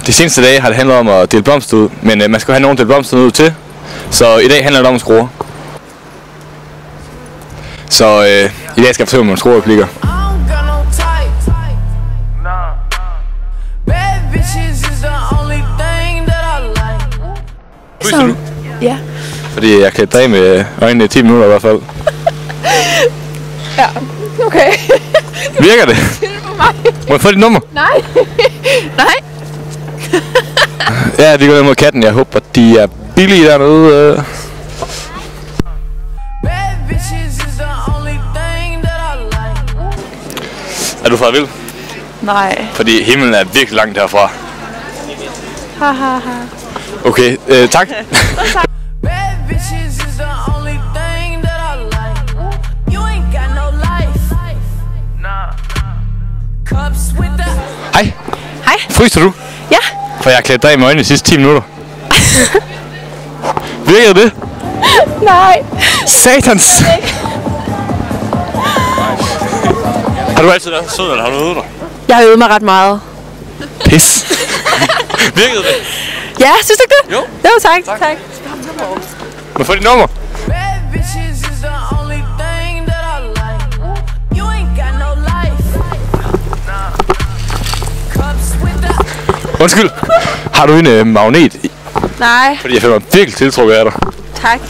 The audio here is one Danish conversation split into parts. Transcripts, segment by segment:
De seneste dage har det handlet om at dele blomster ud, men man skal have nogen at dele blomster ud til. Så i dag handler det om skruer. Så i dag skal jeg fortælle om nogle skruereplikker. Fryser du? Ja. Fordi jeg kan dreje med øjnene i 10 minutter i hvert fald. Ja, okay. Virker det? Må jeg få dit nummer? Nej. Nej. Ja, vi går ned mod katten. Jeg håber, de er billige dernede. Er du faret vild? Nej. Fordi himlen er virkelig langt herfra. Haha. Okay, tak. Hej. Hej. Fryser du? Ja. For jeg har klædt dig i øjnene de sidste 10 minutter. Virkede det? Nej. Satans! Har du altid været sød, eller har du øvet dig? Jeg har øvet mig ret meget. Pis. Virkede det? Ja, synes du ikke det? Jo. Jo, tak. Tak. Må jeg få dit nummer? Undskyld. Har du en magnet i? Nej. Fordi jeg føler mig virkelig tiltrukket af dig. Tak.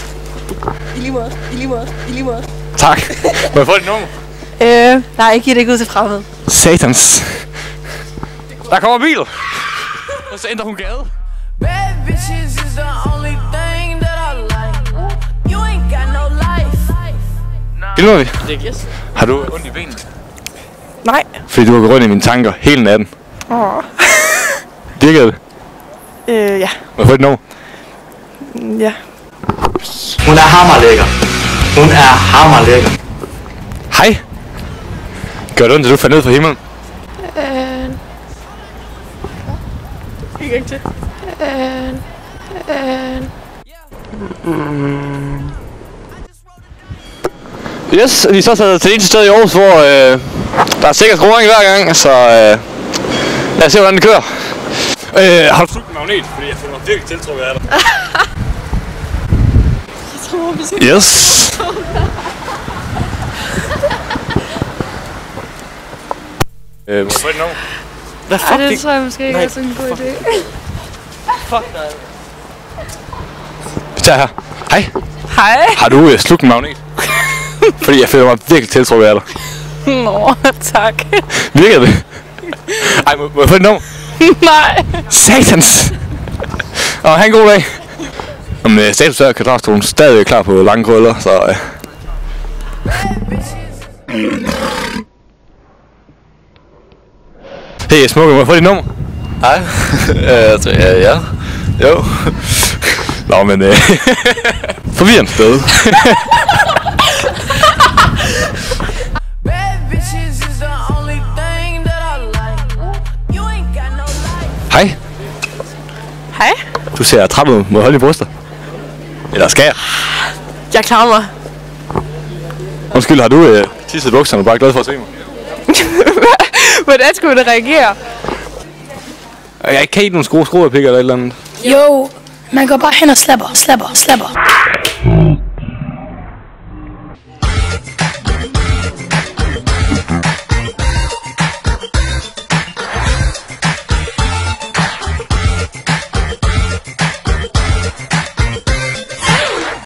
I lige måde. I lige måde. I lige måde. Tak. Må jeg få dit nummer? Nej, jeg giver det ikke ud til fremmed. Satans. Der kommer bil. Og så ændrer hun gade. Filmer vi? Yes. Har du ondt i benene? Nej. Fordi du har gået rundt i mine tanker hele natten. Virkede det? Ja. Må jeg få dit nummer? Ja. Hun er hammerlækker. Hun er hammerlækker. Hej. Gør det ondt, at du faldt ned fra himlen? Ikke rigtig. Yes, vi er så taget til det eneste sted i Aarhus, hvor der er sikkert skruering hver gang, så lad os se, hvordan det kører. Har du slugt en magnet? Fordi jeg føler mig virkelig tiltrukket af dig. Jeg tror, vi skal... Yes. Må jeg få dit nummer? Hvad fuck? det tror jeg måske ikke er sådan en god idé. Fuck dig. Vi tager her. Hej. Hej. Har du slugt en magnet? Fordi jeg føler mig virkelig tiltrukket af dig. Nå, tak. Virker det? Ej, må jeg få dit nummer? Nej. Satans! Og have en god dag. Om status er Kadrastolen stadig klar på lange krøller, så... Hey, smukke, må jeg få dit nummer? Hej. Ja. Jo. Nå, men... forvirrende sted. Hej. Hej. Du ser træt ud. Må jeg holde i bryster? Eller skal jeg? Jeg klarer mig. Undskyld, har du tisset i bukserne og bare glad for at se mig? Hvordan skulle det reagere? Jeg kan ikke nogen skruereplikker eller et eller andet. Jo, man går bare hen og slapper.